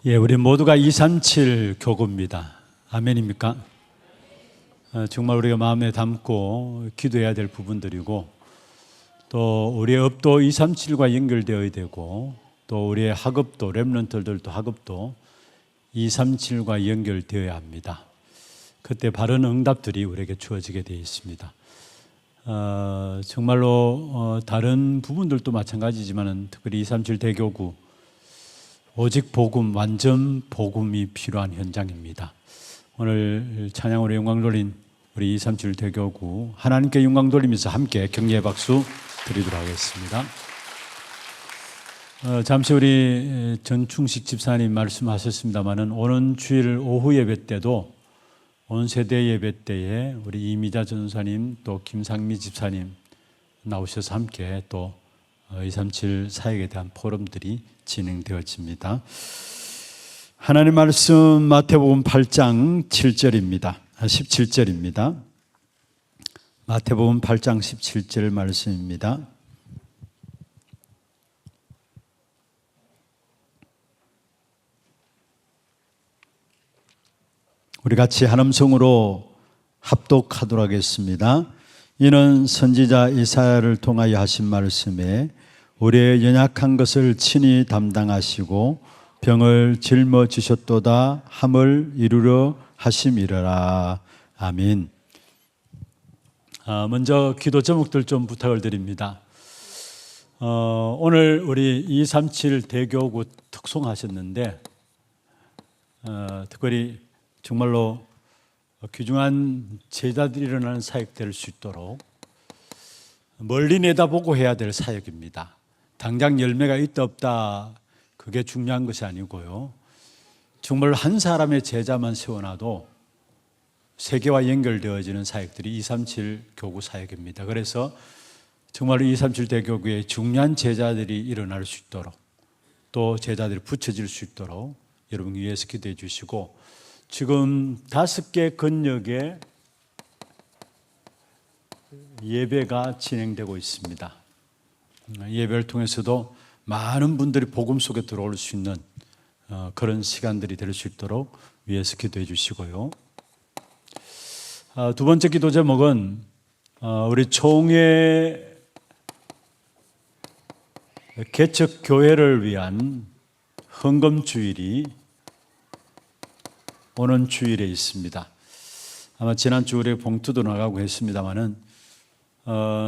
우리 모두가 237 교구입니다. 아멘입니까? 정말 우리가 마음에 담고 기도해야 될 부분들이고, 또 우리의 업도 237과 연결되어야 되고, 또 우리의 학업도, 렘넌트들도 학업도 237과 연결되어야 합니다. 그때 바른 응답들이 우리에게 주어지게 되어 있습니다. 정말로 다른 부분들도 마찬가지지만 특별히 237 대교구 오직 복음, 완전 복음이 필요한 현장입니다. 오늘 찬양으로 영광 돌린 우리 237 대교구 하나님께 영광 돌리면서 함께 격려의 박수 드리도록 하겠습니다. 잠시 우리 전충식 집사님 말씀하셨습니다마는 오는 주일 오후 예배 때도 온 세대 예배 때에 우리 이미자 전사님 또 김상미 집사님 나오셔서 함께 또 237 사역에 대한 포럼들이 진행되어집니다. 하나님 말씀 마태복음 8장 7절입니다. 17절입니다. 마태복음 8장 17절 말씀입니다. 우리 같이 한 음성으로 합독하도록 하겠습니다. 이는 선지자 이사야를 통하여 하신 말씀에 우리의 연약한 것을 친히 담당하시고 병을 짊어지셨도다 함을 이루려 하심이라. 아멘. 먼저 기도 제목들 좀 부탁을 드립니다. 오늘 우리 237 대교구 특송하셨는데 특별히 정말로 귀중한 제자들이 일어나는 사역 될 수 있도록 멀리 내다보고 해야 될 사역입니다. 당장 열매가 있다 없다 그게 중요한 것이 아니고요, 정말 한 사람의 제자만 세워놔도 세계와 연결되어지는 사역들이 237 교구 사역입니다. 그래서 정말 237 대교구에 중요한 제자들이 일어날 수 있도록 또 제자들이 붙여질 수 있도록 여러분 위해서 기도해 주시고, 지금 5개 건역에 예배가 진행되고 있습니다. 예배를 통해서도 많은 분들이 복음 속에 들어올 수 있는 그런 시간들이 될 수 있도록 위해서 기도해 주시고요. 두 번째 기도 제목은 우리 총회 개척 교회를 위한 헌금 주일이 오는 주일에 있습니다. 아마 지난주 우리 봉투도 나가고 했습니다마는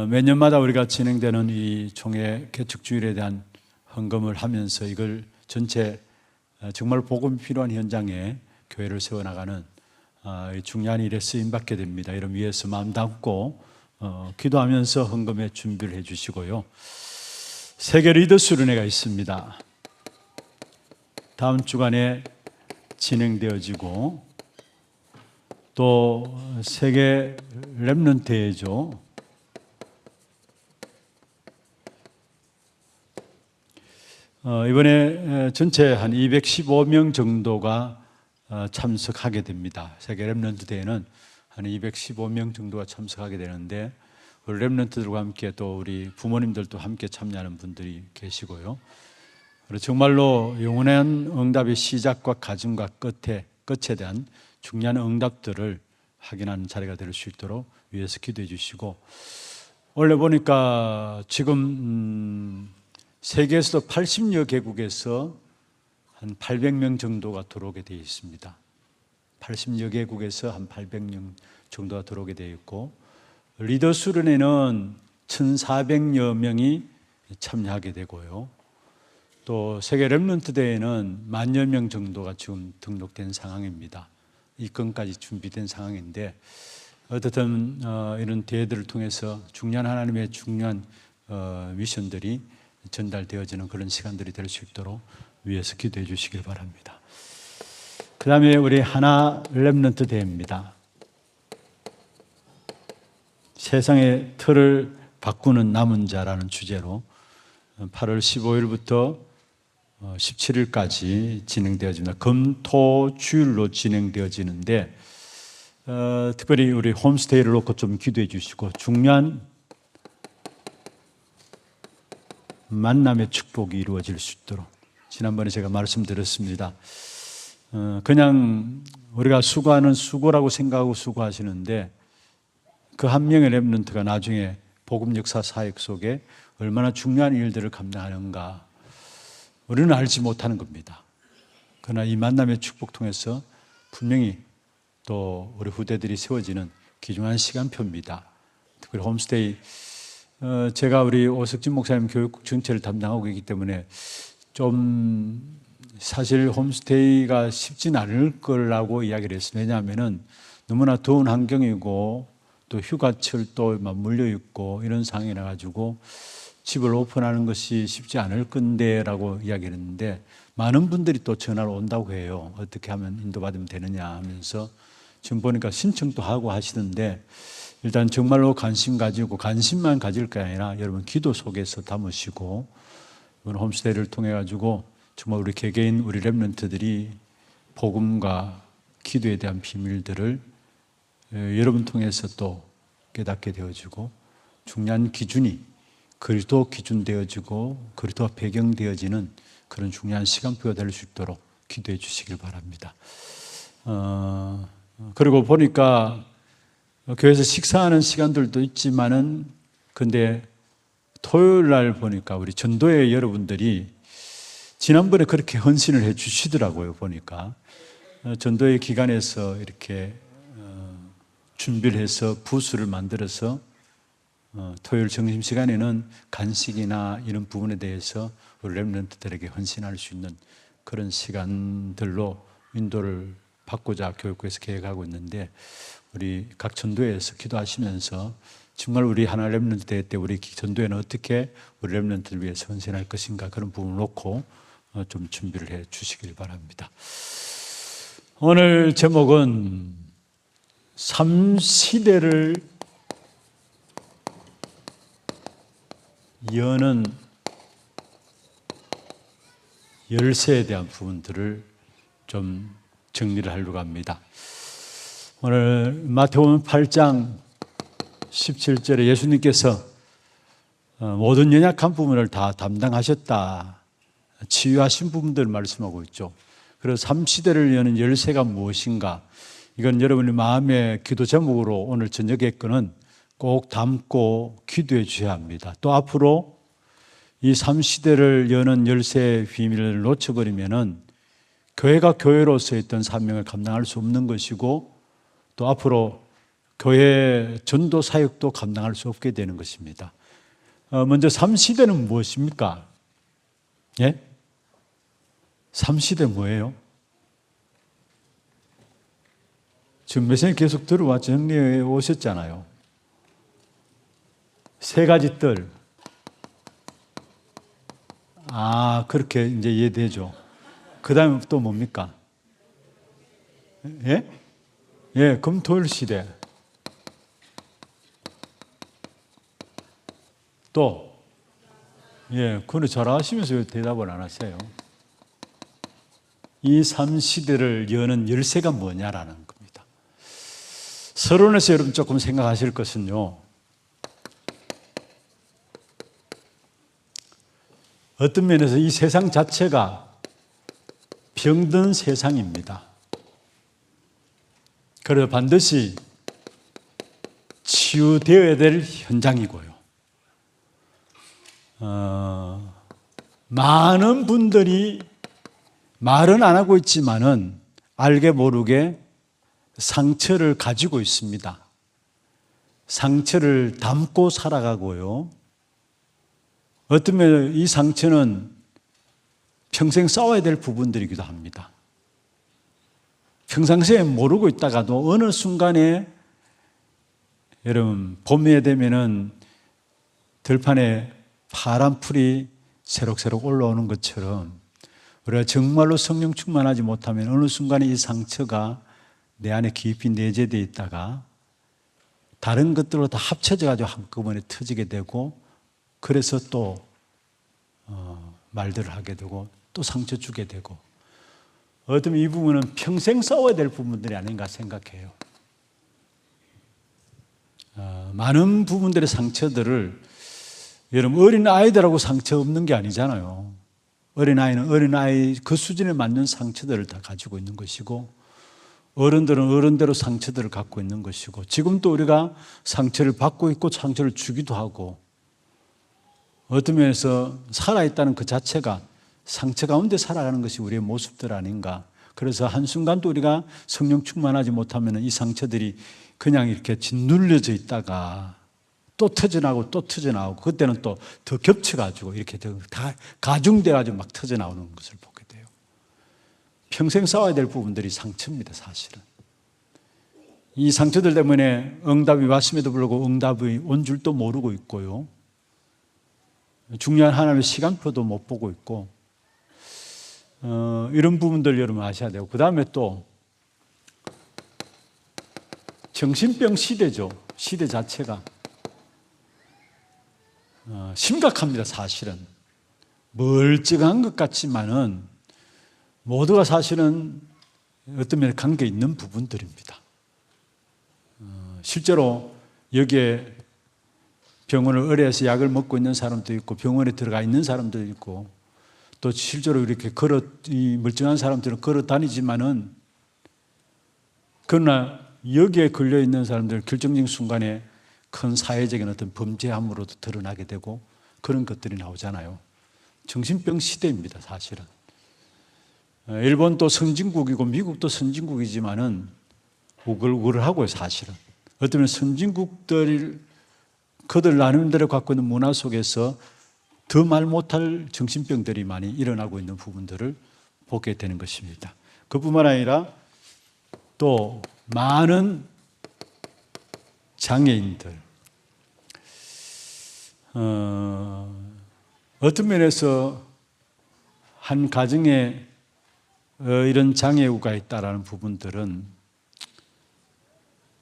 매년마다 우리가 진행되는 이 총회 개척 주일에 대한 헌금을 하면서 이걸 전체 정말 복음이 필요한 현장에 교회를 세워나가는 중요한 일에 쓰임받게 됩니다. 이런 위해서 마음 담고 기도하면서 헌금의 준비를 해 주시고요. 세계 리더 수련회가 있습니다. 다음 주간에 진행되어지고, 또 세계 렘넌트 대회죠. 이번에 전체 한 215명 정도가 참석하게 됩니다. 세계 렘넌트 대회는 한 215명 정도가 참석하게 되는데, 우리 렘넌트들과 함께 또 우리 부모님들도 함께 참여하는 분들이 계시고요. 그리고 정말로 영원한 응답의 시작과 가정과 끝에 대한 중요한 응답들을 확인하는 자리가 될 수 있도록 위해서 기도해 주시고, 원래 보니까 지금 세계에서도 80여 개국에서 한 800명 정도가 들어오게 되어 있습니다. 80여 개국에서 한 800명 정도가 들어오게 되어 있고, 리더 수련회는 1,400여 명이 참여하게 되고요. 또 세계 렘넌트 대회는 10,000여 명 정도가 지금 등록된 상황입니다. 입건까지 준비된 상황인데, 어떻든 이런 대회들을 통해서 중요한 하나님의 중요한 미션들이 전달되어지는 그런 시간들이 될 수 있도록 위해서 기도해 주시길 바랍니다. 그 다음에 우리 하나 렘넌트 대회입니다. 세상의 틀을 바꾸는 남은 자라는 주제로 8월 15일부터 17일까지 진행되어집니다. 금, 토, 주일로 진행되어지는데 특별히 우리 홈스테이를 놓고 좀 기도해 주시고, 중요한 만남의 축복이 이루어질 수 있도록 지난번에 제가 말씀드렸습니다. 그냥 우리가 수고하는 수고라고 생각하고 수고하시는데 그 한 명의 렘넌트가 나중에 복음 역사 사역 속에 얼마나 중요한 일들을 감당하는가 우리는 알지 못하는 겁니다. 그러나 이 만남의 축복 통해서 분명히 또 우리 후대들이 세워지는 귀중한 시간표입니다. 특히 홈스테이, 제가 우리 오석진 목사님 교육국 전체를 담당하고 있기 때문에 좀 사실 홈스테이가 쉽진 않을 거라고 이야기를 했어요. 왜냐하면 너무나 더운 환경이고 또 휴가철 또 맞물려 있고 이런 상황이라 가지고 집을 오픈하는 것이 쉽지 않을 건데라고 이야기를 했는데 많은 분들이 또 전화를 온다고 해요. 어떻게 하면 인도받으면 되느냐 하면서 지금 보니까 신청도 하고 하시던데 일단 정말로 관심 가지고 관심만 가질 게 아니라 여러분 기도 속에서 담으시고 이번 홈스테이를 통해 가지고 정말 우리 개개인 우리 렘넌트들이 복음과 기도에 대한 비밀들을 여러분 통해서 또 깨닫게 되어지고 중요한 기준이 그리스도 기준 되어지고 그리스도와 배경 되어지는 그런 중요한 시간표가 될 수 있도록 기도해 주시길 바랍니다. 그리고 보니까 교회에서 식사하는 시간들도 있지만은 근데 토요일 날 보니까 우리 전도회 여러분들이 지난번에 그렇게 헌신을 해 주시더라고요. 보니까 전도회 기간에서 이렇게 준비를 해서 부스를 만들어서 토요일 점심시간에는 간식이나 이런 부분에 대해서 우리 렘넌트들에게 헌신할 수 있는 그런 시간들로 인도를 받고자 교육부에서 계획하고 있는데 우리 각 전도회에서 기도하시면서 정말 우리 하나 렘넌트 대회 때 우리 전도회는 어떻게 우리 렘넌트를 위해서 헌신할 것인가 그런 부분을 놓고 좀 준비를 해 주시길 바랍니다. 오늘 제목은 3시대를 여는 열쇠에 대한 부분들을 좀 정리를 하려고 합니다. 오늘 마태복음 8장 17절에 예수님께서 모든 연약한 부분을 다 담당하셨다. 치유하신 부분들을 말씀하고 있죠. 그래서 3시대를 여는 열쇠가 무엇인가? 이건 여러분의 마음의 기도 제목으로 오늘 저녁의 거는 꼭 담고 기도해 주셔야 합니다. 또 앞으로 이 3시대를 여는 열쇠의 비밀을 놓쳐버리면은 교회가 교회로서 있던 사명을 감당할 수 없는 것이고 또 앞으로 교회 전도 사역도 감당할 수 없게 되는 것입니다. 먼저 3시대는 무엇입니까? 예? 3시대 뭐예요? 지금 메시지 계속 들어와 정리해 오셨잖아요. 세 가지 뜰. 그렇게 이제 이해되죠. 그 다음에 또 뭡니까? 예? 예, 금토일 시대. 또, 예, 그걸 잘 아시면서 왜 대답을 안 하세요? 이 3시대를 여는 열쇠가 뭐냐라는 겁니다. 서론에서 여러분 조금 생각하실 것은요, 어떤 면에서 이 세상 자체가 병든 세상입니다. 그래서 반드시 치유되어야 될 현장이고요. 많은 분들이 말은 안 하고 있지만은 알게 모르게 상처를 가지고 있습니다. 상처를 담고 살아가고요. 어떤 면에 이 상처는 평생 싸워야 될 부분들이기도 합니다. 평상시에 모르고 있다가도 어느 순간에 여러분 봄에 되면은 들판에 파란 풀이 새록새록 올라오는 것처럼 우리가 정말로 성령 충만하지 못하면 어느 순간에 이 상처가 내 안에 깊이 내재되어 있다가 다른 것들로 다 합쳐져 가지고 한꺼번에 터지게 되고 그래서 또 말들을 하게 되고 또 상처 주게 되고 어쩌면 이 부분은 평생 싸워야 될 부분들이 아닌가 생각해요. 많은 부분들의 상처들을 여러분 어린 아이들하고 상처 없는 게 아니잖아요. 어린아이는 어린아이 그 수준에 맞는 상처들을 다 가지고 있는 것이고, 어른들은 어른대로 상처들을 갖고 있는 것이고, 지금 또 우리가 상처를 받고 있고 상처를 주기도 하고, 어떤 면에서 살아있다는 그 자체가 상처 가운데 살아가는 것이 우리의 모습들 아닌가. 그래서 한순간도 우리가 성령 충만하지 못하면 이 상처들이 그냥 이렇게 짓눌려져 있다가 또 터져나오고 또 터져나오고, 그때는 또 더 겹쳐가지고 이렇게 다 가중돼가지고 막 터져나오는 것을 보게 돼요. 평생 싸워야 될 부분들이 상처입니다, 사실은. 이 상처들 때문에 응답이 왔음에도 불구하고 응답이 온 줄도 모르고 있고요. 중요한 하나님의 시간표도 못 보고 있고, 이런 부분들 여러분 아셔야 되고, 그 다음에 또 정신병 시대죠. 시대 자체가 심각합니다, 사실은. 멀쩡한 것 같지만은 모두가 사실은 어떤 면에 관계 있는 부분들입니다. 실제로 여기에 병원을 의뢰해서 약을 먹고 있는 사람도 있고, 병원에 들어가 있는 사람도 있고, 또 실제로 이렇게 이 멀쩡한 사람들은 걸어 다니지만은, 그러나 여기에 걸려 있는 사람들은 결정적인 순간에 큰 사회적인 어떤 범죄함으로도 드러나게 되고 그런 것들이 나오잖아요. 정신병 시대입니다, 사실은. 일본도 선진국이고 미국도 선진국이지만은 우글우글하고요, 사실은. 어쩌면 선진국들, 그들 나름대로 갖고 있는 문화 속에서 더 말 못할 정신병들이 많이 일어나고 있는 부분들을 보게 되는 것입니다. 그뿐만 아니라 또 많은 장애인들, 어떤 면에서 한 가정에 이런 장애우가 있다라는 부분들은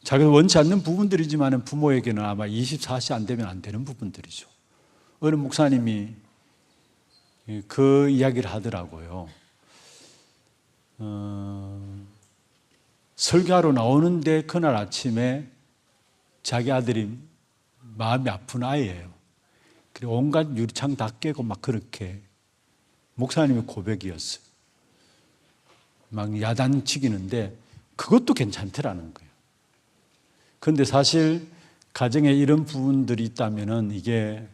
자기가 원치 않는 부분들이지만 부모에게는 아마 24시 안 되면 안 되는 부분들이죠. 어느 목사님이 그 이야기를 하더라고요. 설교하러 나오는데 그날 아침에 자기 아들이 마음이 아픈 아이예요. 그리고 온갖 유리창 다 깨고 막 그렇게, 목사님의 고백이었어요. 막 야단치기는데 그것도 괜찮더라는 거예요. 그런데 사실 가정에 이런 부분들이 있다면 이게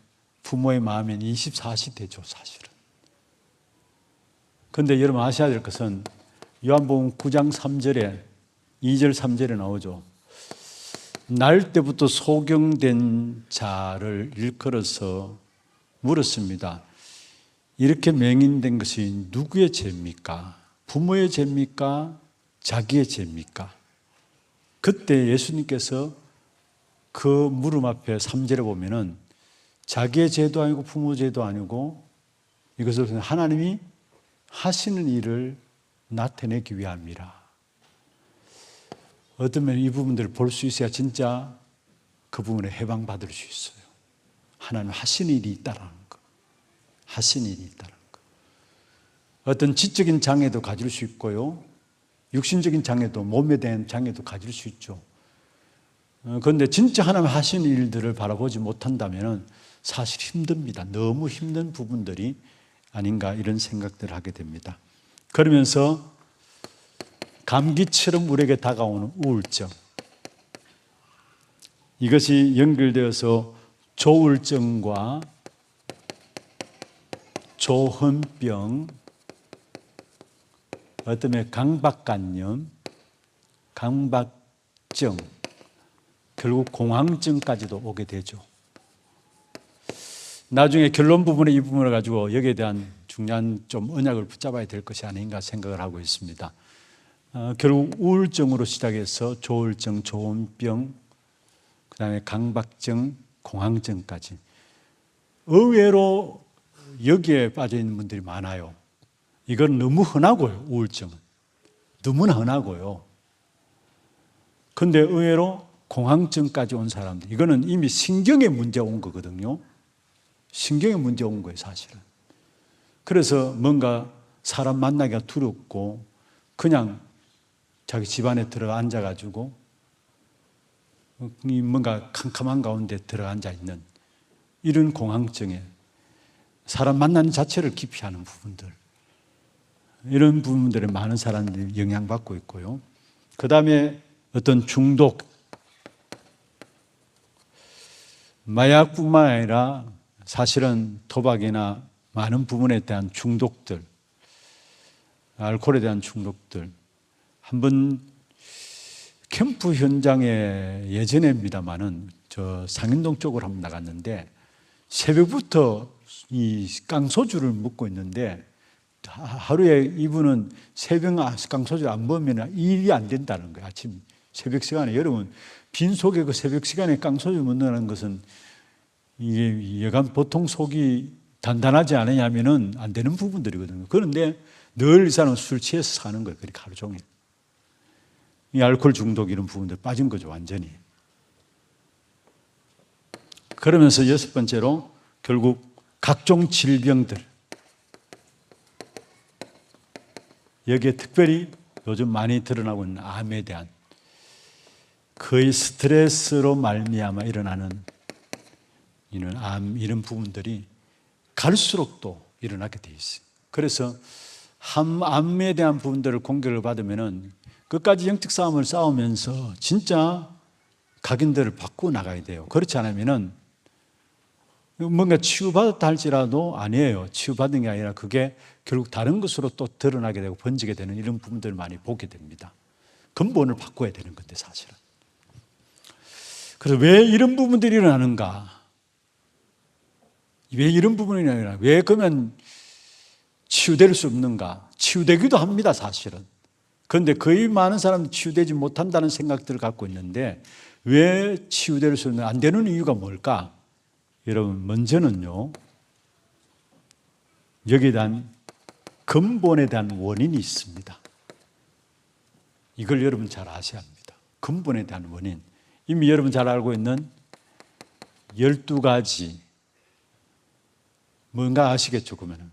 부모의 마음엔 24시 되죠, 사실은. 그런데 여러분 아셔야 될 것은 요한복음 9장 3절에 2절 3절에 나오죠. 날 때부터 소경된 자를 일컬어서 물었습니다. 이렇게 맹인된 것이 누구의 죄입니까? 부모의 죄입니까? 자기의 죄입니까? 그때 예수님께서 그 물음 앞에 3절에 보면은 자기의 죄도 아니고 부모 죄도 아니고 이것을 하나님이 하시는 일을 나타내기 위함이라. 어쩌면 이 부분들을 볼 수 있어야 진짜 그 부분에 해방받을 수 있어요. 하나님 하신 일이 있다라는 거. 하신 일이 있다라는 거. 어떤 지적인 장애도 가질 수 있고요. 육신적인 장애도, 몸에 대한 장애도 가질 수 있죠. 그런데 진짜 하나님 하신 일들을 바라보지 못한다면 사실 힘듭니다. 너무 힘든 부분들이 아닌가 이런 생각들을 하게 됩니다. 그러면서 감기처럼 우리에게 다가오는 우울증, 이것이 연결되어서 조울증과 조현병, 어떤 강박관념, 강박증, 결국 공황증까지도 오게 되죠. 나중에 결론 부분에 이 부분을 가지고 여기에 대한 중요한 좀 언약을 붙잡아야 될 것이 아닌가 생각을 하고 있습니다. 결국 우울증으로 시작해서 조울증, 조현병, 그 다음에 강박증, 공황증까지 의외로 여기에 빠져 있는 분들이 많아요. 이건 너무 흔하고요, 우울증은. 너무나 흔하고요. 그런데 의외로 공황증까지 온 사람들, 이거는 이미 신경에 문제가 온 거거든요. 신경에 문제가 온 거예요, 사실은. 그래서 뭔가 사람 만나기가 두렵고 그냥 자기 집안에 들어가 앉아가지고 뭔가 캄캄한 가운데 들어가 앉아 있는 이런 공황증에, 사람 만나는 자체를 기피하는 부분들, 이런 부분들에 많은 사람들이 영향받고 있고요. 그 다음에 어떤 중독, 마약뿐만 아니라 사실은 토박이나 많은 부분에 대한 중독들, 알코올에 대한 중독들. 한번 캠프 현장에 예전에입니다마는 저 상인동 쪽으로 한번 나갔는데 새벽부터 이 깡소주를 먹고 있는데 하루에 이분은 새벽 깡소주를 안 먹으면 일이 안 된다는 거예요. 아침 새벽 시간에. 여러분 빈 속에 그 새벽 시간에 깡소주 먹는다는 것은 이게 여간 보통 속이 단단하지 않으냐면은 안 되는 부분들이거든요. 그런데 늘 이 사람은 술 취해서 사는 거예요. 그렇게 하루 종일. 이 알코올 중독 이런 부분들 빠진 거죠, 완전히. 그러면서 여섯 번째로 결국 각종 질병들. 여기에 특별히 요즘 많이 드러나고 있는 암에 대한 거의 스트레스로 말미암아 일어나는 이런 암 이런 부분들이 갈수록 또 일어나게 돼 있어요. 그래서 암에 대한 부분들을 공격을 받으면은 끝까지 영적 싸움을 싸우면서 진짜 각인들을 바꾸어 나가야 돼요. 그렇지 않으면은 뭔가 치유받았다 할지라도 아니에요. 치유받은 게 아니라 그게 결국 다른 것으로 또 드러나게 되고 번지게 되는 이런 부분들을 많이 보게 됩니다. 근본을 바꿔야 되는 건데 사실은. 그래서 왜 이런 부분들이 일어나는가? 왜 이런 부분이 일어나는가? 왜 그러면 치유될 수 없는가? 치유되기도 합니다, 사실은. 그런데 거의 많은 사람들이 치유되지 못한다는 생각들을 갖고 있는데 왜 치유될 수 없는, 안 되는 이유가 뭘까? 여러분, 먼저는요, 여기에 대한 근본에 대한 원인이 있습니다. 이걸 여러분 잘 아셔야 합니다. 근본에 대한 원인. 이미 여러분 잘 알고 있는 12가지, 뭔가 아시겠죠, 그러면은.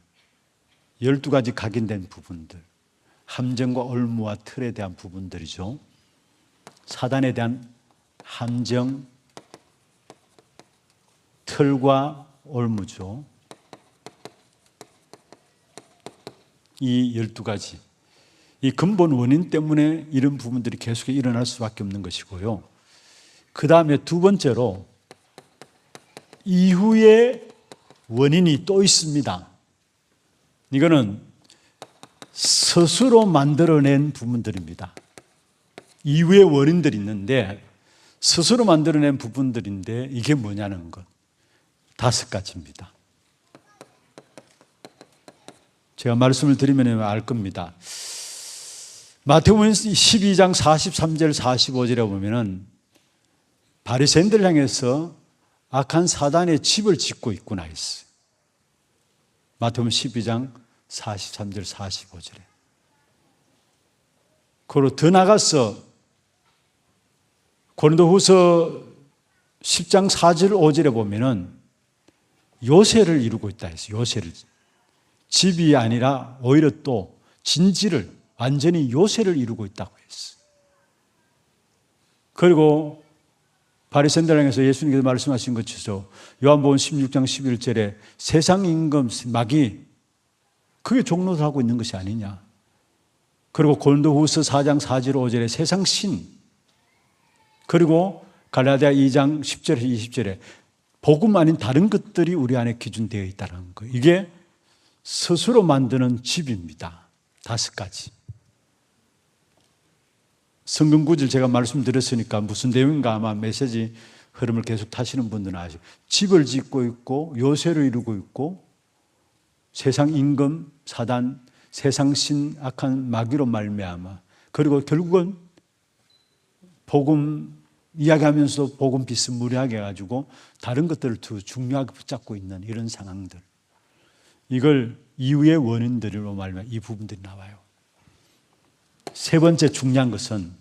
12가지 각인된 부분들. 함정과 올무와 틀에 대한 부분들이죠. 사단에 대한 함정, 틀과 올무죠. 이 12가지. 이 근본 원인 때문에 이런 부분들이 계속 일어날 수밖에 없는 것이고요. 그 다음에 두 번째로 이후에 원인이 또 있습니다. 이거는 스스로 만들어낸 부분들입니다. 이후에 원인들이 있는데 스스로 만들어낸 부분들인데 이게 뭐냐는 것. 5가지입니다. 제가 말씀을 드리면 알 겁니다. 마태복음 12장 43절 45절에 보면은 바리새인들 향해서 악한 사단의 집을 짓고 있구나 했어요. 마태복음 12장 43절 45절에. 그리고 더 나가서 고린도후서 10장 4절 5절에 보면은 요새를 이루고 있다 했어요. 요새를. 집이 아니라 오히려 또 진지를 완전히 요새를 이루고 있다고 했어요. 그리고 바리새인들 향해서 예수님께서 말씀하신 것처럼 요한복음 16장 11절에 세상 임금 마귀 그게 종노를 하고 있는 것이 아니냐. 그리고 고린도후서 4장 4절 5절에 세상 신, 그리고 갈라디아 2장 10절에서 20절에 복음 아닌 다른 것들이 우리 안에 기준되어 있다는 거예요. 이게 스스로 만드는 집입니다. 5가지. 성경 구절 제가 말씀드렸으니까 무슨 내용인가 아마 메시지 흐름을 계속 타시는 분들은 아시죠. 집을 짓고 있고 요새를 이루고 있고 세상 임금, 사단, 세상 신, 악한 마귀로 말미암아, 그리고 결국은 복음 이야기하면서 복음 비스무리하게 해가지고 다른 것들을 더 중요하게 붙잡고 있는 이런 상황들. 이걸 이후의 원인들로 말하면 이 부분들이 나와요. 세 번째 중요한 것은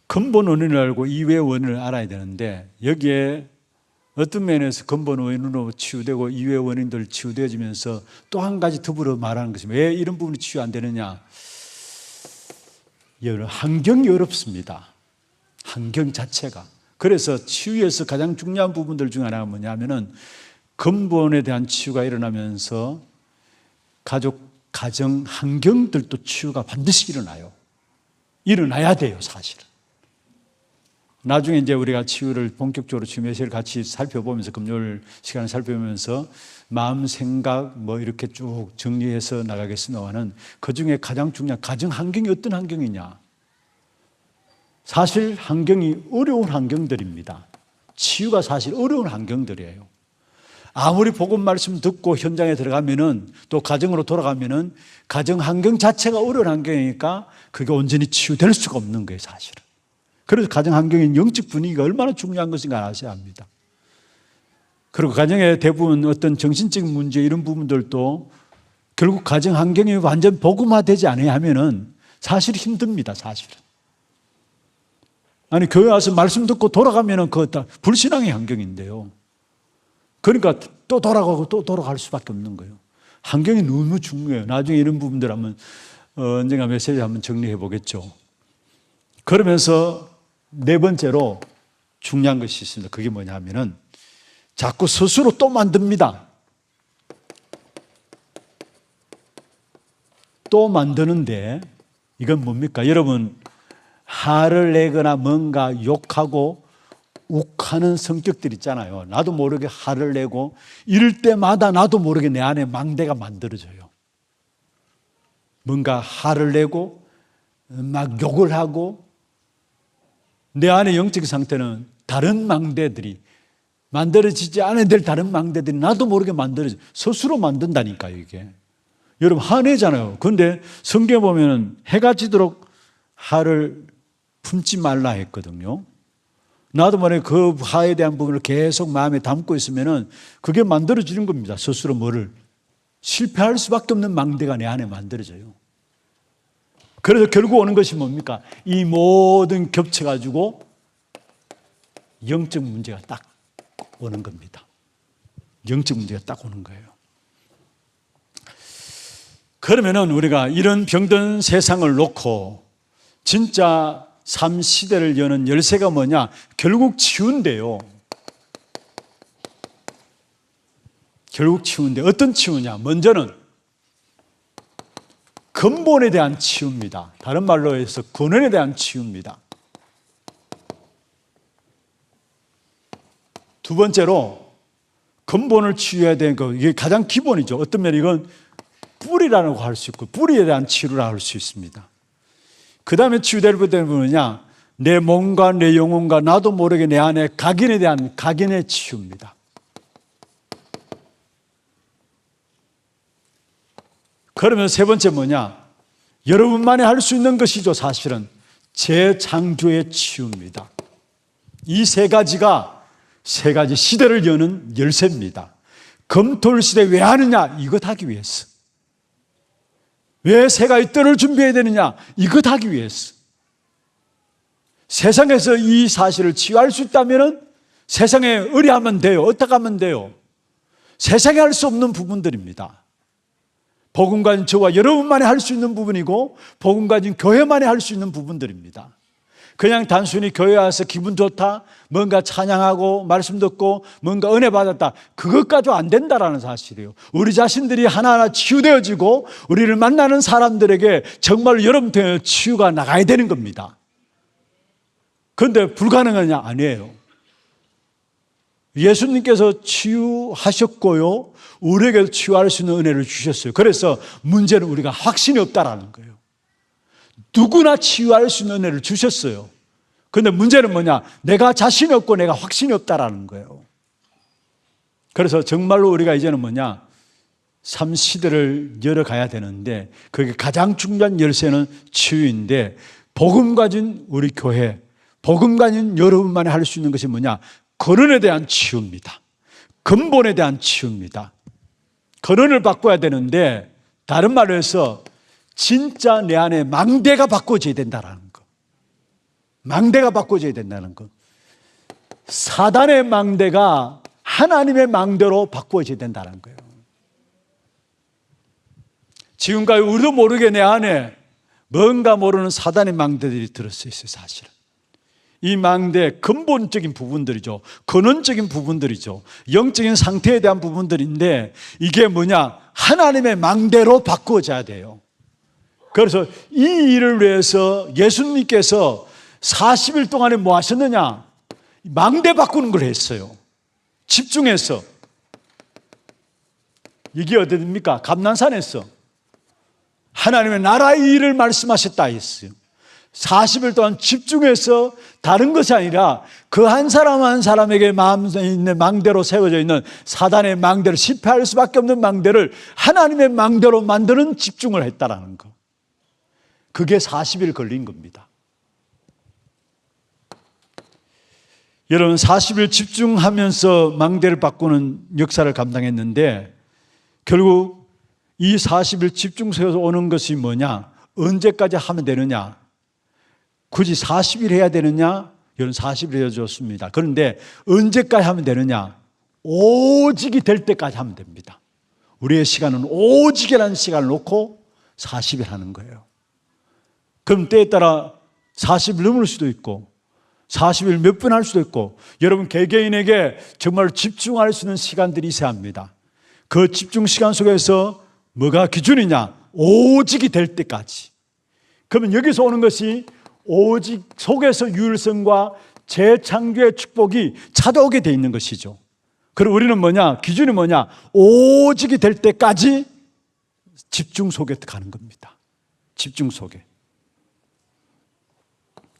근본 원인을 알고 이후의 원인을 알아야 되는데 여기에 어떤 면에서 근본 원인으로 치유되고 이후의 원인들 치유되어지면서 또 한 가지 더불어 말하는 것이 왜 이런 부분이 치유 안 되느냐. 환경이 어렵습니다. 환경 자체가. 그래서 치유에서 가장 중요한 부분들 중 하나가 뭐냐면은 근본에 대한 치유가 일어나면서 가정 환경들도 치유가 반드시 일어나요. 일어나야 돼요, 사실은. 나중에 이제 우리가 치유를 본격적으로 치유 메시지를 같이 살펴보면서, 금요일 시간을 살펴보면서 마음, 생각 이렇게 쭉 정리해서 나가겠습니다만은, 그 중에 가장 중요한 가정 환경이 어떤 환경이냐. 사실 환경이 어려운 환경들입니다. 치유가 사실 어려운 환경들이에요. 아무리 복음 말씀 듣고 현장에 들어가면은, 또 가정으로 돌아가면은 가정 환경 자체가 어려운 환경이니까 그게 온전히 치유될 수가 없는 거예요, 사실은. 그래서 가정 환경인 영적 분위기가 얼마나 중요한 것인가 아셔야 합니다. 그리고 가정의 대부분 어떤 정신적인 문제 이런 부분들도 결국 가정 환경이 완전 복음화되지 않아야 하면은 사실 힘듭니다, 사실은. 아니, 교회 와서 말씀 듣고 돌아가면은 그거 다 불신앙의 환경인데요. 그러니까 또 돌아가고 또 돌아갈 수밖에 없는 거예요. 환경이 너무 중요해요. 나중에 이런 부분들 한번 언젠가 메시지 한번 정리해 보겠죠. 그러면서 네 번째로 중요한 것이 있습니다. 그게 뭐냐 하면은 자꾸 스스로 또 만듭니다. 또 만드는데 이건 뭡니까? 여러분, 화를 내거나 뭔가 욕하고 욱하는 성격들 있잖아요. 나도 모르게 화를 내고 이럴 때마다 나도 모르게 내 안에 망대가 만들어져요. 뭔가 화를 내고 막 욕을 하고 내 안의 영적 상태는 다른 망대들이 만들어지지 않아야 될 다른 망대들이 나도 모르게 만들어져. 스스로 만든다니까요, 이게. 여러분, 화내잖아요. 그런데 성경에 보면 해가 지도록 화를 품지 말라 했거든요. 나도 모르게 그 화에 대한 부분을 계속 마음에 담고 있으면은 그게 만들어지는 겁니다. 스스로 뭐를 실패할 수밖에 없는 망대가 내 안에 만들어져요. 그래서 결국 오는 것이 뭡니까? 이 모든 겹쳐가지고 영적 문제가 딱 오는 겁니다. 영적 문제가 딱 오는 거예요. 그러면은 우리가 이런 병든 세상을 놓고 진짜 삶 시대를 여는 열쇠가 뭐냐? 결국 치유인데요. 결국 치유인데 어떤 치유냐? 먼저는 근본에 대한 치유입니다. 다른 말로 해서 근원에 대한 치유입니다. 두 번째로 근본을 치유해야 되는 거, 이게 가장 기본이죠. 어떤 면에 이건 뿌리라고 할 수 있고 뿌리에 대한 치유라 할 수 있습니다. 그 다음에 치유될 부분은 뭐냐? 내 몸과 내 영혼과 나도 모르게 내 안에 각인에 대한 각인의 치유입니다. 그러면 세 번째 뭐냐? 여러분만이 할 수 있는 것이죠. 사실은 재창조의 치유입니다. 이 세 가지가 세 가지 시대를 여는 열쇠입니다. 검토를 시대 왜 하느냐? 이것 하기 위해서. 왜 세 가지 뜰을 준비해야 되느냐? 이것 하기 위해서. 세상에서 이 사실을 치유할 수 있다면 세상에 의뢰하면 돼요. 어떻게 하면 돼요? 세상에 할 수 없는 부분들입니다. 복음 가진 저와 여러분만이 할 수 있는 부분이고 복음 가진 교회만이 할 수 있는 부분들입니다. 그냥 단순히 교회 와서 기분 좋다, 뭔가 찬양하고 말씀 듣고 뭔가 은혜 받았다, 그것까지 안 된다라는 사실이에요. 우리 자신들이 하나하나 치유되어지고 우리를 만나는 사람들에게 정말 여러분한테 치유가 나가야 되는 겁니다. 그런데 불가능하냐? 아니에요. 예수님께서 치유하셨고요, 우리에게 치유할 수 있는 은혜를 주셨어요. 그래서 문제는 우리가 확신이 없다라는 거예요. 누구나 치유할 수 있는 은혜를 주셨어요. 그런데 문제는 뭐냐? 내가 자신이 없고 내가 확신이 없다라는 거예요. 그래서 정말로 우리가 이제는 뭐냐? 삶 시대를 열어가야 되는데 그게 가장 중요한 열쇠는 치유인데, 복음 가진 우리 교회, 복음 가진 여러분만이 할 수 있는 것이 뭐냐? 근원에 대한 치유입니다. 근본에 대한 치유입니다. 근원을 바꿔야 되는데, 다른 말로 해서 진짜 내 안에 망대가 바꿔져야 된다는 거. 망대가 바꿔져야 된다는 거. 사단의 망대가 하나님의 망대로 바꿔져야 된다는 거예요. 지금까지 우리도 모르게 내 안에 뭔가 모르는 사단의 망대들이 들었어 있어요, 사실은. 이 망대의 근본적인 부분들이죠. 근원적인 부분들이죠. 영적인 상태에 대한 부분들인데 이게 뭐냐? 하나님의 망대로 바꾸어져야 돼요. 그래서 이 일을 위해서 예수님께서 40일 동안에 뭐 하셨느냐? 망대 바꾸는 걸 했어요. 집중해서. 이게 어디입니까? 감난산에서 하나님의 나라의 일을 말씀하셨다 했어요. 40일 동안 집중해서 다른 것이 아니라 그 한 사람 한 사람에게 마음에 있는 망대로 세워져 있는 사단의 망대를, 실패할 수밖에 없는 망대를 하나님의 망대로 만드는 집중을 했다라는 거. 그게 40일 걸린 겁니다. 여러분 40일 집중하면서 망대를 바꾸는 역사를 감당했는데 결국 이 40일 집중 속에서 오는 것이 뭐냐? 언제까지 하면 되느냐? 굳이 40일 해야 되느냐? 이런 40일 해줬습니다. 그런데 언제까지 하면 되느냐? 오직이 될 때까지 하면 됩니다. 우리의 시간은 오직이라는 시간을 놓고 40일 하는 거예요. 그럼 때에 따라 40일 넘을 수도 있고 40일 몇 분 할 수도 있고 여러분 개개인에게 정말 집중할 수 있는 시간들이 있어야 합니다. 그 집중 시간 속에서 뭐가 기준이냐? 오직이 될 때까지. 그러면 여기서 오는 것이 오직 속에서 유일성과 재창조의 축복이 찾아오게 돼 있는 것이죠. 그럼 우리는 뭐냐? 기준이 뭐냐? 오직이 될 때까지 집중 속에 가는 겁니다. 집중 속에.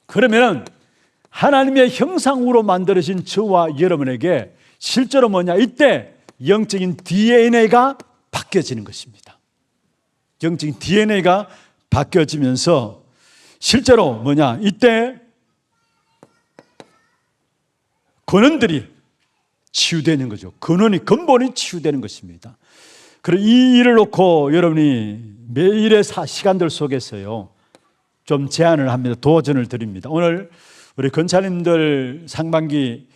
그러면 하나님의 형상으로 만들어진 저와 여러분에게 실제로 뭐냐? 이때 영적인 DNA가 바뀌어지는 것입니다. 영적인 DNA가 바뀌어지면서 실제로 뭐냐? 이때 근원들이 치유되는 거죠. 근본이 치유되는 것입니다. 그리고 이 일을 놓고 여러분이 매일의 시간들 속에서요, 좀 제안을 합니다. 도전을 드립니다. 오늘 우리 권사님들 상반기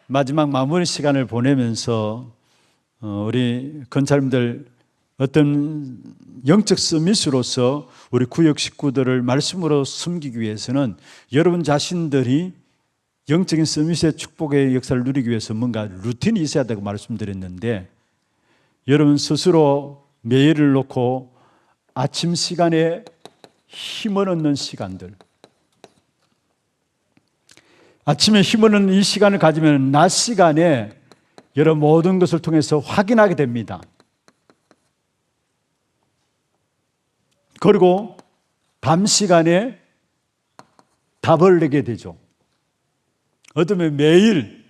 마지막 마무리 시간을 보내면서 우리 권사님들 어떤 영적 서밋으로서 우리 구역 식구들을 말씀으로 섬기기 위해서는 여러분 자신들이 영적인 서밋의 축복의 역사를 누리기 위해서 뭔가 루틴이 있어야 되고 말씀드렸는데 여러분 스스로 매일을 놓고 아침 시간에 힘을 얻는 시간들, 아침에 힘을 얻는 이 시간을 가지면 낮 시간에 여러분 모든 것을 통해서 확인하게 됩니다. 그리고 밤 시간에 답을 내게 되죠. 어쩌면 매일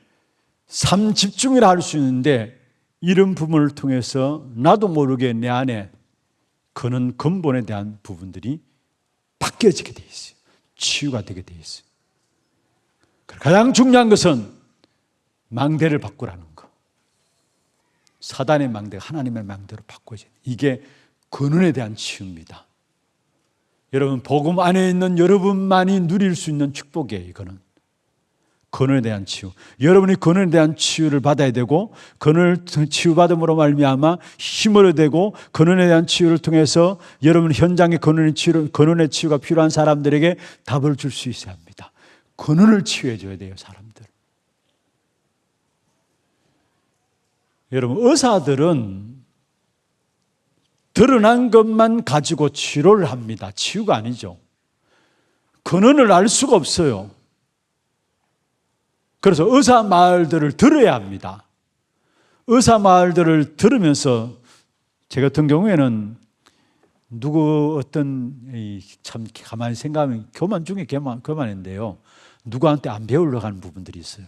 삶 집중이라 할 수 있는데 이런 부분을 통해서 나도 모르게 내 안에 그는 근본에 대한 부분들이 바뀌어지게 돼 있어요. 치유가 되게 돼 있어요. 가장 중요한 것은 망대를 바꾸라는 거. 사단의 망대가 하나님의 망대로 바꿔져. 이게 근원에 대한 치유입니다. 여러분 복음 안에 있는 여러분만이 누릴 수 있는 축복이에요. 이거는 근원에 대한 치유. 여러분이 근원에 대한 치유를 받아야 되고 근원을 치유받음으로 말미암아 힘을 얻고 근원에 대한 치유를 통해서 여러분 현장에 근원의 치유가 필요한 사람들에게 답을 줄 수 있어야 합니다. 근원을 치유해 줘야 돼요. 사람들. 여러분 의사들은 드러난 것만 가지고 치료를 합니다. 치유가 아니죠. 근원을 알 수가 없어요. 그래서 의사 말들을 들어야 합니다. 의사 말들을 들으면서 제 같은 경우에는 누구 어떤 참 가만히 생각하면 교만 중에 교만인데요. 누구한테 안 배우려고 하는 부분들이 있어요.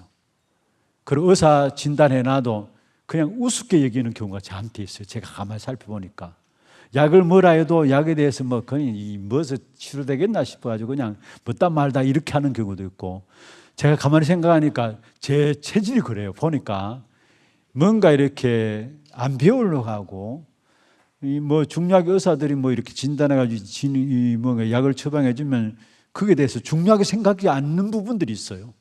그리고 의사 진단해놔도 그냥 우습게 여기는 경우가 저한테 있어요. 제가 가만히 살펴보니까. 약을 뭐라 해도 약에 대해서 그냥 무엇을 치료되겠나 싶어가지고 그냥 묻다 말다 이렇게 하는 경우도 있고 제가 가만히 생각하니까 제 체질이 그래요. 보니까 뭔가 이렇게 안 배우려고 하고 중요하게 의사들이 이렇게 진단해가지고 뭔가 약을 처방해주면 그게 대해서 중요하게 생각하지 않는 부분들이 있어요.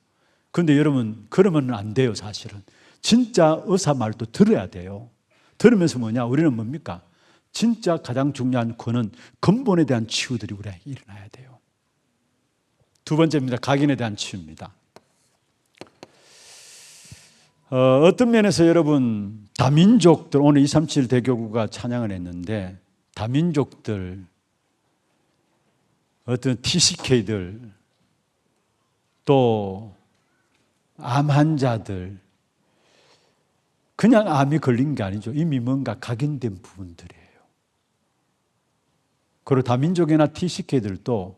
그런데 여러분 그러면 안 돼요. 사실은 진짜 의사 말도 들어야 돼요. 들으면서 우리는 뭡니까? 진짜 가장 중요한 그는 근본에 대한 치유들이 우리에게 일어나야 돼요. 두 번째입니다. 각인에 대한 치유입니다. 어떤 면에서 여러분 다민족들, 오늘 237 대교구가 찬양을 했는데 다민족들, 어떤 TCK들, 또 암 환자들, 그냥 암이 걸린 게 아니죠. 이미 뭔가 각인된 부분들이에요. 그리고 다민족이나 TCK들도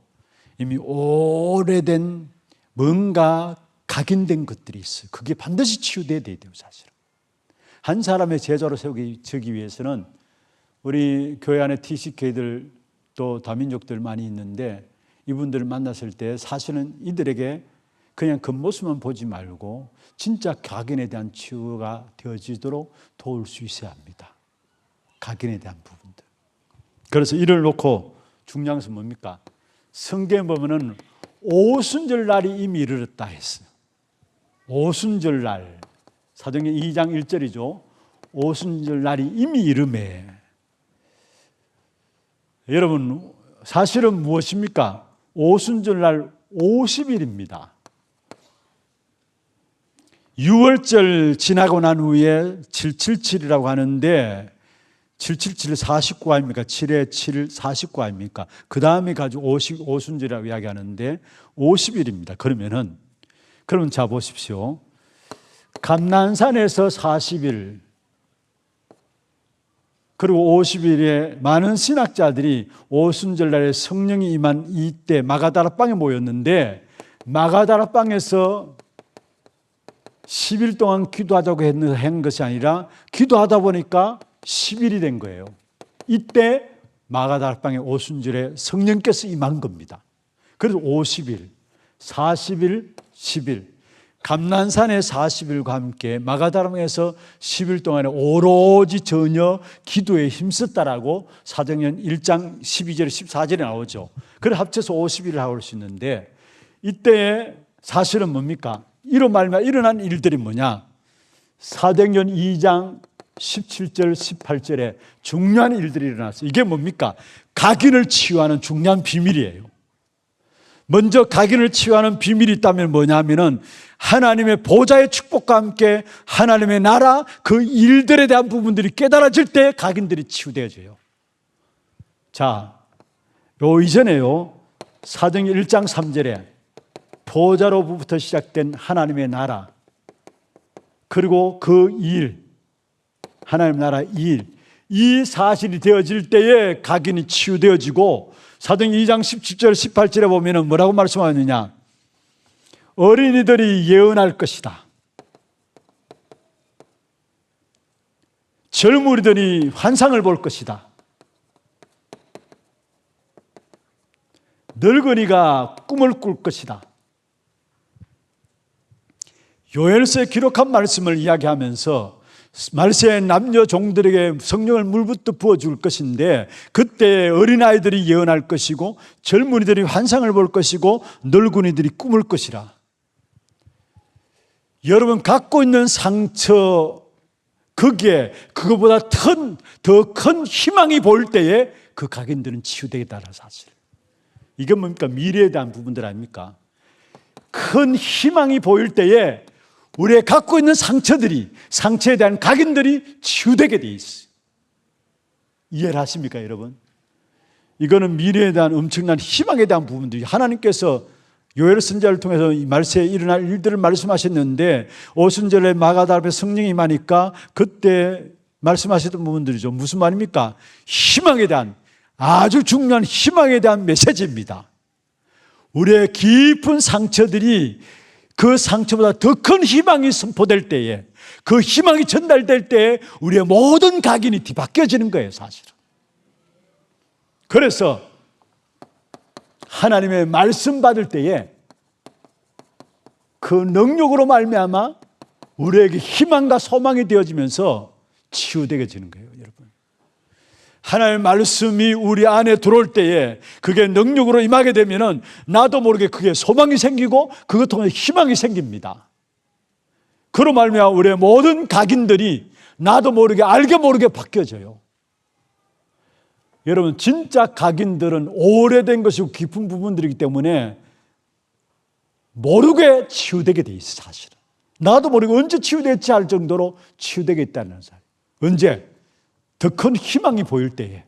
이미 오래된 뭔가 각인된 것들이 있어요. 그게 반드시 치유돼야 돼요, 사실은. 한 사람의 제자로 세우기 위해서는 우리 교회 안에 TCK들 또 다민족들 많이 있는데 이분들을 만났을 때 사실은 이들에게 그냥 겉모습만 보지 말고 진짜 각인에 대한 치유가 되어지도록 도울 수 있어야 합니다. 각인에 대한 부분들. 그래서 이를 놓고 중요한 것은 뭡니까? 성경에 보면은 오순절 날이 이미 이르렀다 했어요. 오순절 날, 사도행전 2장 1절이죠. 오순절 날이 이미 이르매. 여러분, 사실은 무엇입니까? 오순절 날 50일입니다. 6월절 지나고 난 후에 777이라고 하는데 777 49 아닙니까? 7에 7 49 아닙니까? 그 다음에 가지고 오순절이라고 이야기하는데 50일입니다. 그러면 자 보십시오. 감난산에서 40일 그리고 50일에 많은 신학자들이 오순절날에 성령이 임한 이때 마가다라방에 모였는데 마가다라방에서 10일 동안 기도하자고 한 것이 아니라 기도하다 보니까 10일이 된 거예요. 이때 마가다락방의 오순절에 성령께서 임한 겁니다. 그래서 50일, 40일, 10일, 감난산의 40일과 함께 마가다락방에서 10일 동안에 오로지 전혀 기도에 힘썼다라고 사도행전 1장 12절에 14절에 나오죠. 그래서 합쳐서 50일을 하고 올 수 있는데 이때의 사실은 뭡니까? 이로 말미암아 일어난 일들이 뭐냐? 사도행전 2장 17절 18절에 중요한 일들이 일어났어요. 이게 뭡니까? 각인을 치유하는 중요한 비밀이에요. 먼저 각인을 치유하는 비밀이 있다면 뭐냐면은 하나님의 보좌의 축복과 함께 하나님의 나라 그 일들에 대한 부분들이 깨달아질 때 각인들이 치유되어져요. 자, 요 이전에요. 사도행전 1장 3절에 보좌로부터 시작된 하나님의 나라 그리고 그 일, 하나님 나라 일, 이 사실이 되어질 때에 각인이 치유되어지고 사도행전 2장 17절 18절에 보면 뭐라고 말씀하느냐? 어린이들이 예언할 것이다. 젊은이들이 환상을 볼 것이다. 늙은이가 꿈을 꿀 것이다. 요엘서에 기록한 말씀을 이야기하면서 말세의 남녀 종들에게 성령을 물부터 부어줄 것인데 그때 어린아이들이 예언할 것이고 젊은이들이 환상을 볼 것이고 늙은이들이 꿈을 것이라. 여러분 갖고 있는 상처 거기에 그거보다 더 큰 희망이 보일 때에 그 각인들은 치유되겠다는 사실. 이게 뭡니까? 미래에 대한 부분들 아닙니까? 큰 희망이 보일 때에 우리의 갖고 있는 상처에 대한 각인들이 치유되게 돼 있어요. 이해를 하십니까, 여러분? 이거는 미래에 대한 엄청난 희망에 대한 부분들이 하나님께서 요엘 선지자를 통해서 이 말세에 일어날 일들을 말씀하셨는데 오순절에 마가다락방에 성령이 임하니까 그때 말씀하셨던 부분들이죠. 무슨 말입니까? 희망에 대한 아주 중요한 희망에 대한 메시지입니다. 우리의 깊은 상처들이 그 상처보다 더 큰 희망이 선포될 때에 그 희망이 전달될 때에 우리의 모든 각인이 뒤바뀌어지는 거예요, 사실은. 그래서 하나님의 말씀 받을 때에 그 능력으로 말미암아 우리에게 희망과 소망이 되어지면서 치유되게 되는 거예요, 여러분. 하나님의 말씀이 우리 안에 들어올 때에 그게 능력으로 임하게 되면은 나도 모르게 그게 소망이 생기고 그것 통해 희망이 생깁니다. 그로 말미암아 우리의 모든 각인들이 나도 모르게 알게 모르게 바뀌어져요. 여러분 진짜 각인들은 오래된 것이고 깊은 부분들이기 때문에 모르게 치유되게 돼 있어요, 사실은. 나도 모르고 언제 치유될지 할 정도로 치유되겠다는 사실. 언제? 더 큰 희망이 보일 때에,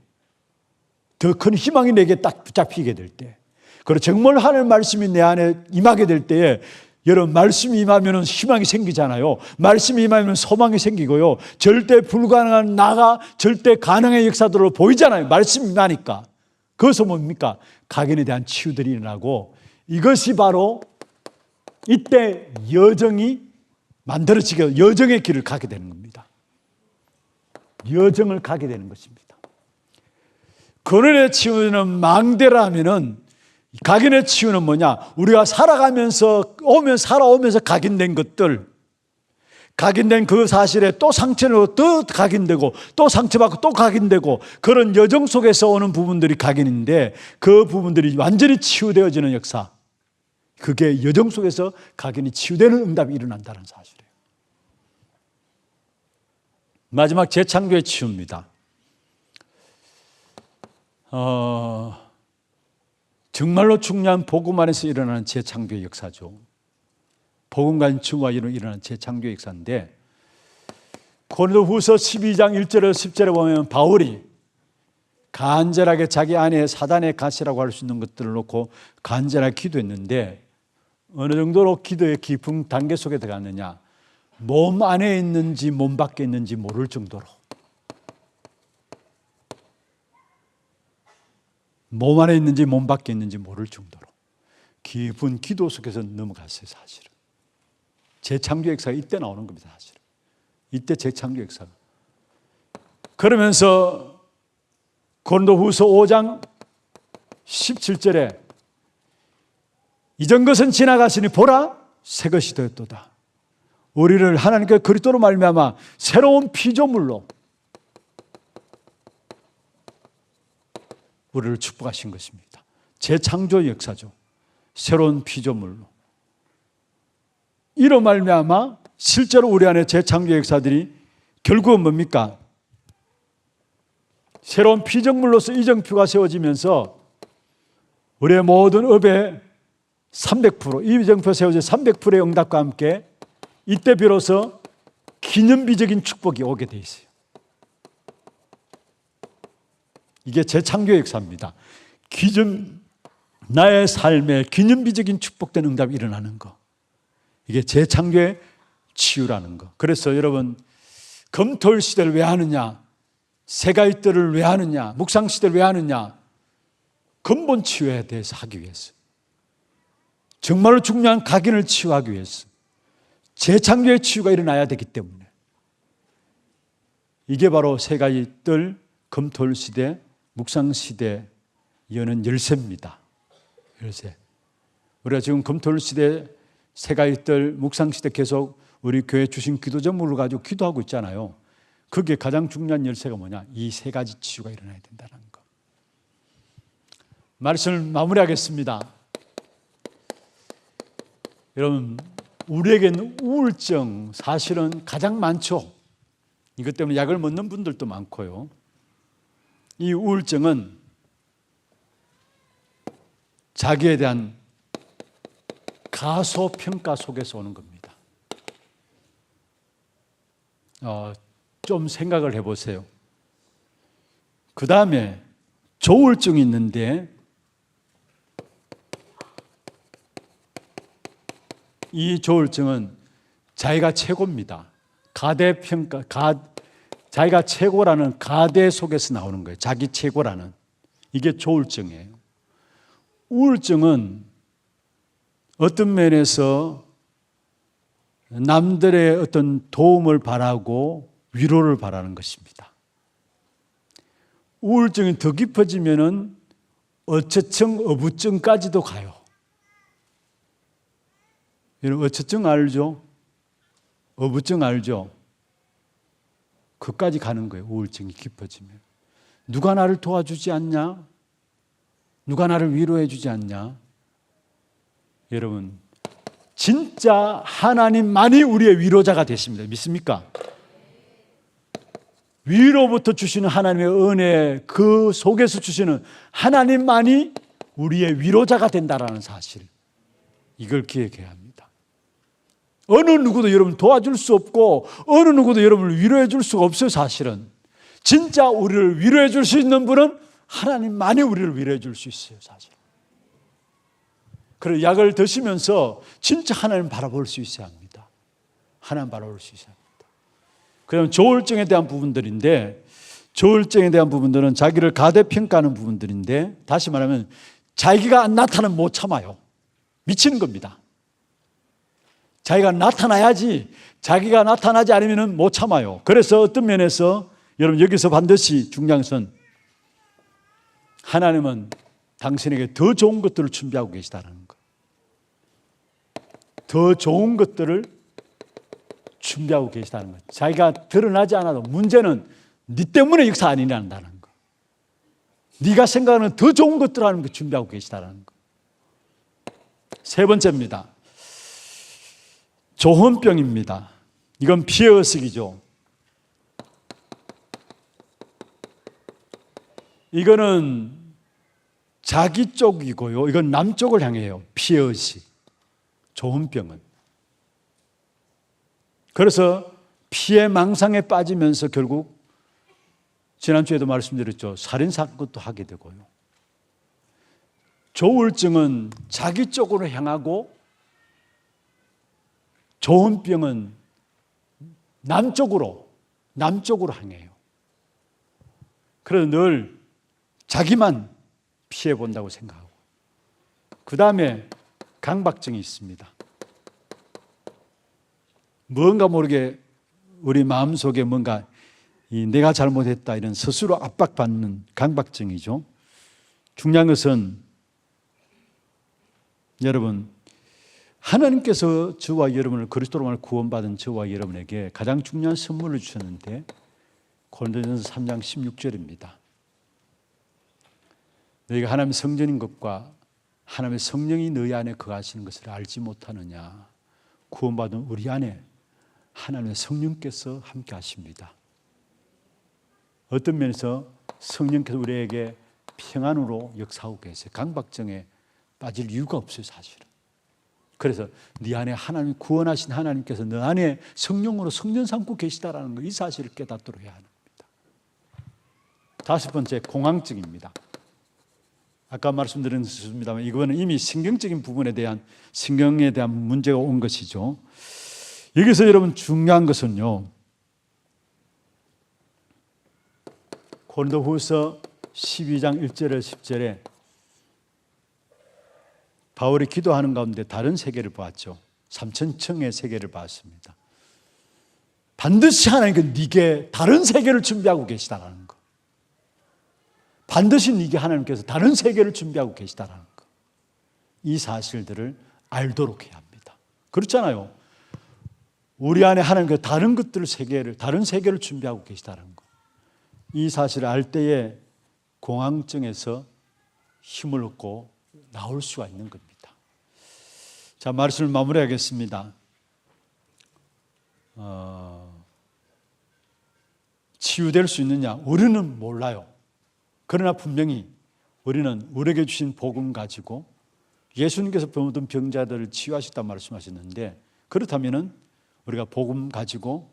더 큰 희망이 내게 딱 붙잡히게 될 때, 그리고 정말 하나님의 말씀이 내 안에 임하게 될 때에, 여러분, 말씀이 임하면 희망이 생기잖아요. 말씀이 임하면 소망이 생기고요. 절대 불가능한 나가 절대 가능한 역사들로 보이잖아요. 말씀이 임하니까. 그것은 뭡니까? 각인에 대한 치유들이 일어나고, 이것이 바로 이때 여정이 만들어지게, 여정의 길을 가게 되는 겁니다. 여정을 가게 되는 것입니다. 근원의 치유는 망대라면은, 각인의 치유는 뭐냐? 우리가 살아가면서 살아오면서 각인된 것들, 각인된 그 사실에 또 상처로 또 각인되고, 또 상처받고 또 각인되고, 그런 여정 속에서 오는 부분들이 각인인데, 그 부분들이 완전히 치유되어지는 역사, 그게 여정 속에서 각인이 치유되는 응답이 일어난다는 사실이에요. 마지막 재창조의 치유입니다. 정말로 중요한 복음 안에서 일어나는 재창조의 역사죠. 복음과 치유가 일어나는 재창조의 역사인데, 고린도후서 12장 1절에서 10절에 보면 바울이 간절하게 자기 안에 사단의 가시라고 할 수 있는 것들을 놓고 간절하게 기도했는데, 어느 정도로 기도의 깊은 단계 속에 들어갔느냐, 몸 안에 있는지 몸 밖에 있는지 모를 정도로, 몸 안에 있는지 몸 밖에 있는지 모를 정도로 깊은 기도 속에서 넘어갔어요. 사실은 재창조 역사가 이때 나오는 겁니다. 사실은 이때 재창조 역사가. 그러면서 고린도후서 5장 17절에 이전 것은 지나갔으니 보라 새 것이 되었도다. 우리를 하나님께 그리스도로 말미암아 새로운 피조물로 우리를 축복하신 것입니다. 재창조 역사죠. 새로운 피조물로. 이로 말미암아 실제로 우리 안에 재창조 역사들이 결국은 뭡니까? 새로운 피조물로서 이정표가 세워지면서 우리의 모든 업의 300%, 이 이정표 세워져 300%의 응답과 함께 이때 비로소 기념비적인 축복이 오게 돼 있어요. 이게 재창조의 역사입니다. 나의 삶에 기념비적인 축복된 응답이 일어나는 거. 이게 재창조의 치유라는 거. 그래서 여러분, 검토일 시대를 왜 하느냐? 세가이들을 왜 하느냐? 묵상 시대를 왜 하느냐? 근본 치유에 대해서 하기 위해서. 정말로 중요한 각인을 치유하기 위해서. 재창조의 치유가 일어나야 되기 때문에. 이게 바로 세가이들, 검토일 시대, 묵상 시대 여는 열쇠입니다. 열쇠. 우리가 지금 검토일 시대, 세가이들, 묵상 시대 계속 우리 교회 주신 기도 제목을 가지고 기도하고 있잖아요. 그게 가장 중요한 열쇠가 뭐냐? 이 세 가지 치유가 일어나야 된다는 거. 말씀을 마무리하겠습니다. 여러분, 우리에게는 우울증 사실은 가장 많죠. 이것 때문에 약을 먹는 분들도 많고요. 이 우울증은 자기에 대한 가소평가 속에서 오는 겁니다. 좀 생각을 해보세요. 그 다음에 조울증이 있는데, 이 조울증은 자기가 최고입니다. 가대평가, 자기가 최고라는 가대 속에서 나오는 거예요. 자기 최고라는. 이게 조울증이에요. 우울증은 어떤 면에서 남들의 어떤 도움을 바라고 위로를 바라는 것입니다. 우울증이 더 깊어지면은 어체증, 어부증까지도 가요. 여러분, 어체증 알죠? 어부증 알죠? 그까지 가는 거예요. 우울증이 깊어지면. 누가 나를 도와주지 않냐? 누가 나를 위로해 주지 않냐? 여러분, 진짜 하나님만이 우리의 위로자가 되십니다. 믿습니까? 위로부터 주시는 하나님의 은혜, 그 속에서 주시는 하나님만이 우리의 위로자가 된다라는 사실, 이걸 기억해야 합니다. 어느 누구도 여러분 도와줄 수 없고 어느 누구도 여러분을 위로해 줄 수가 없어요. 사실은 진짜 우리를 위로해 줄 수 있는 분은 하나님만이 우리를 위로해 줄 수 있어요. 사실. 그래서 약을 드시면서 진짜 하나님 바라볼 수 있어야 합니다. 하나님 바라볼 수 있어야 합니다. 그다음 조울증에 대한 부분들인데, 조울증에 대한 부분들은 자기를 가대평가하는 부분들인데, 다시 말하면 자기가 안 나타나면 못 참아요. 미치는 겁니다. 자기가 나타나야지, 자기가 나타나지 않으면 못 참아요. 그래서 어떤 면에서 여러분 여기서 반드시 중요한 것은 하나님은 당신에게 더 좋은 것들을 준비하고 계시다는 거. 더 좋은 것들을 준비하고 계시다는 것. 자기가 드러나지 않아도 문제는 네 때문에 역사 안 일어난다는 거. 네가 생각하는 더 좋은 것들을 하는 거 준비하고 계시다는 거. 세 번째입니다. 조현병입니다. 이건 피해의식이죠. 이거는 자기 쪽이고요. 이건 남쪽을 향해요. 피해의식. 조현병은. 그래서 피해망상에 빠지면서 결국 지난주에도 말씀드렸죠. 살인사건도 하게 되고요. 조울증은 자기 쪽으로 향하고 조현병은 남쪽으로 향해요. 그래서 늘 자기만 피해 본다고 생각하고, 그 다음에 강박증이 있습니다. 뭔가 모르게 우리 마음속에 뭔가 내가 잘못했다 이런 스스로 압박받는 강박증이죠. 중요한 것은 여러분, 하나님께서 저와 여러분을 그리스도로 말하여 구원받은 저와 여러분에게 가장 중요한 선물을 주셨는데, 고린도전서 3장 16절입니다. 너희가 하나님의 성전인 것과 하나님의 성령이 너희 안에 거하시는 것을 알지 못하느냐. 구원받은 우리 안에 하나님의 성령께서 함께 하십니다. 어떤 면에서 성령께서 우리에게 평안으로 역사하고 계세요. 강박증에 빠질 이유가 없어요. 사실은. 그래서 네 안에 하나님, 구원하신 하나님께서 너 안에 성령으로 성전 삼고 계시다라는 거, 이 사실을 깨닫도록 해야 합니다. 다섯 번째, 공황증입니다. 아까 말씀드렸습니다만 이거는 이미 신경적인 부분에 대한, 신경에 대한 문제가 온 것이죠. 여기서 여러분 중요한 것은요, 고린도후서 12장 1절에 10절에 바울이 기도하는 가운데 다른 세계를 보았죠. 3,000층의 세계를 봤습니다. 반드시 하나님께서 네게 다른 세계를 준비하고 계시다라는 거. 반드시 네게 하나님께서 다른 세계를 준비하고 계시다라는 거. 이 사실들을 알도록 해야 합니다. 그렇잖아요. 우리 안에 하나님께서 다른 것들을, 다른 세계를 준비하고 계시다는 거. 이 사실을 알 때에 공황증에서 힘을 얻고 나올 수가 있는 겁니다. 자, 말씀을 마무리하겠습니다. 치유될 수 있느냐? 우리는 몰라요. 그러나 분명히 우리는 우리에게 주신 복음 가지고 예수님께서 모든 병자들을 치유하셨다 말씀하셨는데, 그렇다면 우리가 복음 가지고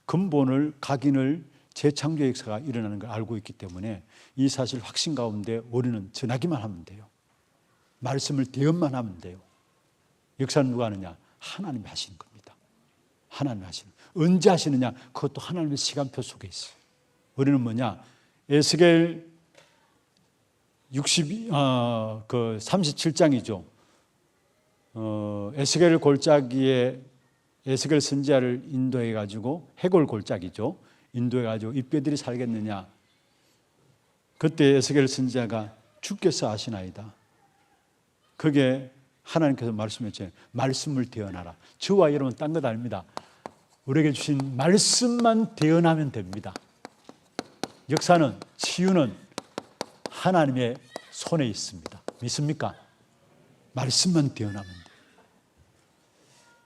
근본을, 각인을, 재창조 역사가 일어나는 걸 알고 있기 때문에 이 사실 확신 가운데 우리는 전하기만 하면 돼요. 말씀을 대언만 하면 돼요. 역사는 누가 하느냐? 하나님이 하시는 겁니다. 하나님이 하시는. 언제 하시느냐? 그것도 하나님의 시간표 속에 있어요. 우리는 뭐냐? 에스겔 37장이죠. 에스겔 골짜기에 에스겔 선지자를 인도해 가지고, 해골 골짜기죠. 인도해 가지고 이 뼈들이 살겠느냐? 그때 에스겔 선지자가 주께서 아시나이다. 그게 하나님께서 말씀했죠. 말씀을 대언하라. 저와 여러분 딴 것 아닙니다. 우리에게 주신 말씀만 대언하면 됩니다. 역사는, 치유는 하나님의 손에 있습니다. 믿습니까? 말씀만 대언하면 돼요.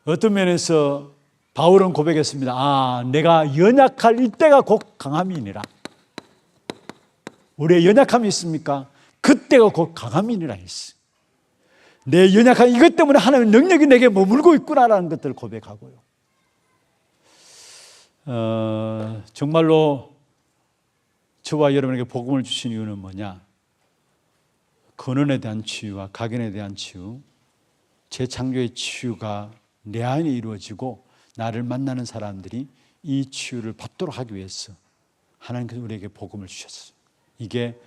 어떤 면에서 바울은 고백했습니다. 내가 연약할 이때가 곧 강함이니라. 우리의 연약함이 있습니까? 그때가 곧 강함이니라 했어요. 내 연약한 이것 때문에 하나님의 능력이 내게 머물고 있구나라는 것들을 고백하고요. 정말로 저와 여러분에게 복음을 주신 이유는 뭐냐? 근원에 대한 치유와 각인에 대한 치유, 재창조의 치유가 내 안에 이루어지고 나를 만나는 사람들이 이 치유를 받도록 하기 위해서 하나님께서 우리에게 복음을 주셨어요. 이게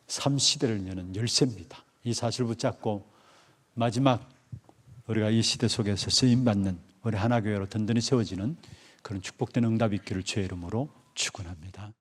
삶 시대를 여는 열쇠입니다. 이 사실을 붙잡고 마지막 우리가 이 시대 속에서 쓰임받는 우리 하나교회로 든든히 세워지는 그런 축복된 응답이 있기를 주의 이름으로 축원합니다.